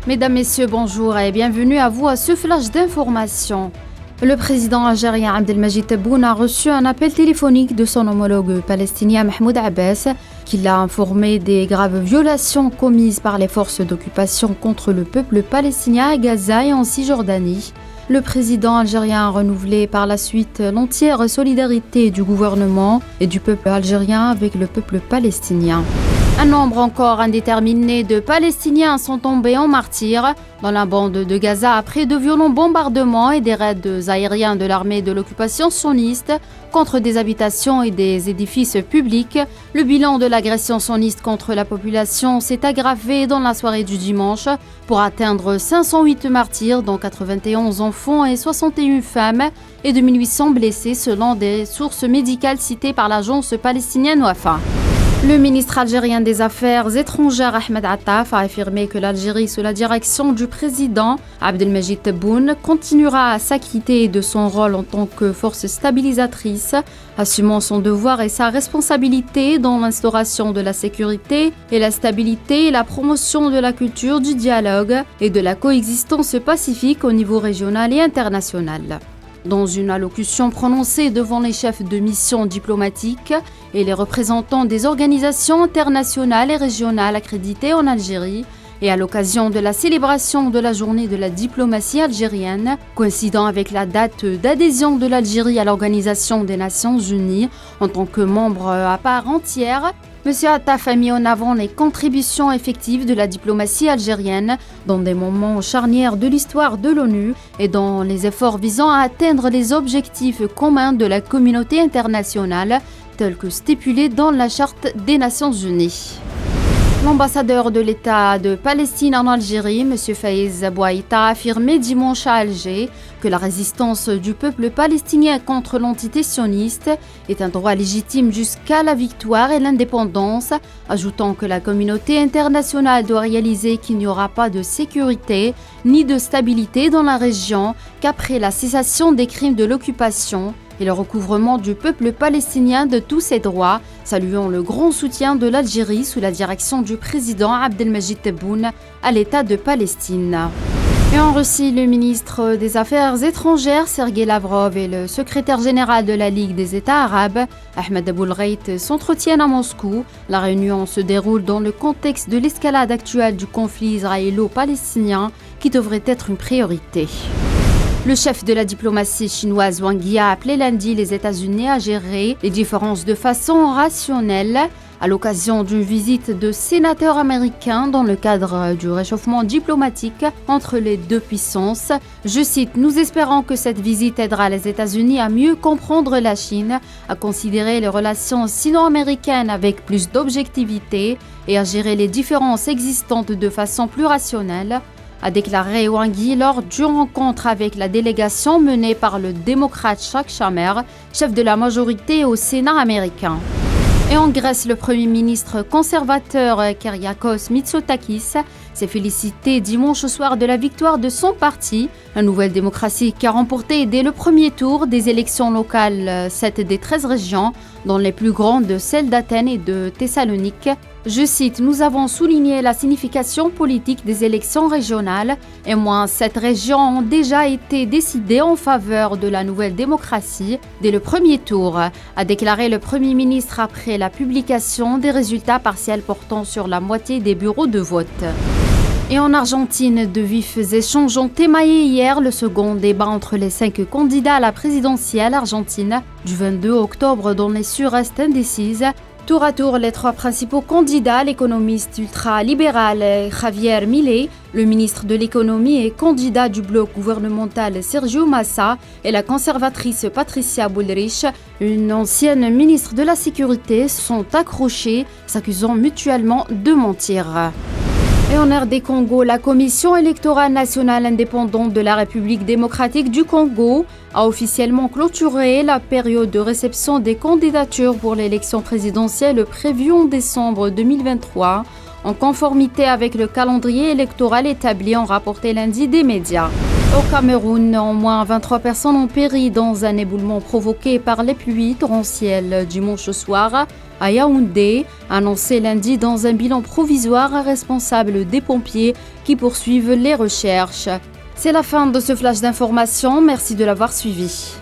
Mesdames, Messieurs, bonjour et bienvenue à vous à ce flash d'information. Le président algérien Abdelmajid Tebboune a reçu un appel téléphonique de son homologue palestinien Mahmoud Abbas, qui l'a informé des graves violations commises par les forces d'occupation contre le peuple palestinien à Gaza et en Cisjordanie. Le président algérien a renouvelé par la suite l'entière solidarité du gouvernement et du peuple algérien avec le peuple palestinien. Un nombre encore indéterminé de Palestiniens sont tombés en martyrs dans la bande de Gaza après de violents bombardements et des raids aériens de l'armée de l'occupation sioniste contre des habitations et des édifices publics. Le bilan de l'agression sioniste contre la population s'est aggravé dans la soirée du dimanche pour atteindre 508 martyrs, dont 91 enfants et 61 femmes et 2800 blessés selon des sources médicales citées par l'agence palestinienne Wafa. Le ministre algérien des Affaires étrangères Ahmed Attaf a affirmé que l'Algérie, sous la direction du président Abdelmajid Tebboune, continuera à s'acquitter de son rôle en tant que force stabilisatrice, assumant son devoir et sa responsabilité dans l'instauration de la sécurité et la stabilité et la promotion de la culture du dialogue et de la coexistence pacifique au niveau régional et international. Dans une allocution prononcée devant les chefs de mission diplomatiques et les représentants des organisations internationales et régionales accréditées en Algérie, et à l'occasion de la célébration de la journée de la diplomatie algérienne, coïncidant avec la date d'adhésion de l'Algérie à l'Organisation des Nations Unies en tant que membre à part entière, M. Attaf a mis en avant les contributions effectives de la diplomatie algérienne dans des moments charnières de l'histoire de l'ONU et dans les efforts visant à atteindre les objectifs communs de la communauté internationale tels que stipulés dans la Charte des Nations Unies. L'ambassadeur de l'État de Palestine en Algérie, M. Faiz Bouaïta, a affirmé dimanche à Alger que la résistance du peuple palestinien contre l'entité sioniste est un droit légitime jusqu'à la victoire et l'indépendance, ajoutant que la communauté internationale doit réaliser qu'il n'y aura pas de sécurité ni de stabilité dans la région qu'après la cessation des crimes de l'occupation et le recouvrement du peuple palestinien de tous ses droits, saluant le grand soutien de l'Algérie sous la direction du président Abdelmajid Tebboune à l'État de Palestine. Et en Russie, le ministre des Affaires étrangères Sergei Lavrov et le secrétaire général de la Ligue des États arabes, Ahmed Aboulghait, s'entretiennent à Moscou. La réunion se déroule dans le contexte de l'escalade actuelle du conflit israélo-palestinien qui devrait être une priorité. Le chef de la diplomatie chinoise Wang Yi a appelé lundi les États-Unis à gérer les différences de façon rationnelle à l'occasion d'une visite de sénateurs américains dans le cadre du réchauffement diplomatique entre les deux puissances. Je cite: « Nous espérons que cette visite aidera les États-Unis à mieux comprendre la Chine, à considérer les relations sino-américaines avec plus d'objectivité et à gérer les différences existantes de façon plus rationnelle », a déclaré Wang Yi lors d'une rencontre avec la délégation menée par le démocrate Chuck Schumer, chef de la majorité au Sénat américain. Et en Grèce, le Premier ministre conservateur Kyriakos Mitsotakis s'est félicité dimanche soir de la victoire de son parti, la Nouvelle Démocratie, qui a remporté dès le premier tour des élections locales 7 des 13 régions, dont les plus grandes celles d'Athènes et de Thessalonique. Je cite: « Nous avons souligné la signification politique des élections régionales et moins 7 régions ont déjà été décidées en faveur de la Nouvelle Démocratie dès le premier tour », a déclaré le Premier ministre après la publication des résultats partiels portant sur la moitié des bureaux de vote. Et en Argentine, de vifs échanges ont émaillé hier le second débat entre les 5 candidats à la présidentielle argentine du 22 octobre dont l'issue reste indécise. Tour à tour, les 3 principaux candidats, l'économiste ultra-libéral Javier Milei, le ministre de l'économie et candidat du bloc gouvernemental Sergio Massa et la conservatrice Patricia Bullrich, une ancienne ministre de la Sécurité, sont accrochés, s'accusant mutuellement de mentir. Et en RD Congo, la Commission électorale nationale indépendante de la République démocratique du Congo a officiellement clôturé la période de réception des candidatures pour l'élection présidentielle prévue en décembre 2023, en conformité avec le calendrier électoral établi, en rapporté lundi des médias. Au Cameroun, au moins 23 personnes ont péri dans un éboulement provoqué par les pluies torrentielles dimanche soir à Yaoundé, annoncé lundi dans un bilan provisoire responsable des pompiers qui poursuivent les recherches. C'est la fin de ce flash d'information, merci de l'avoir suivi.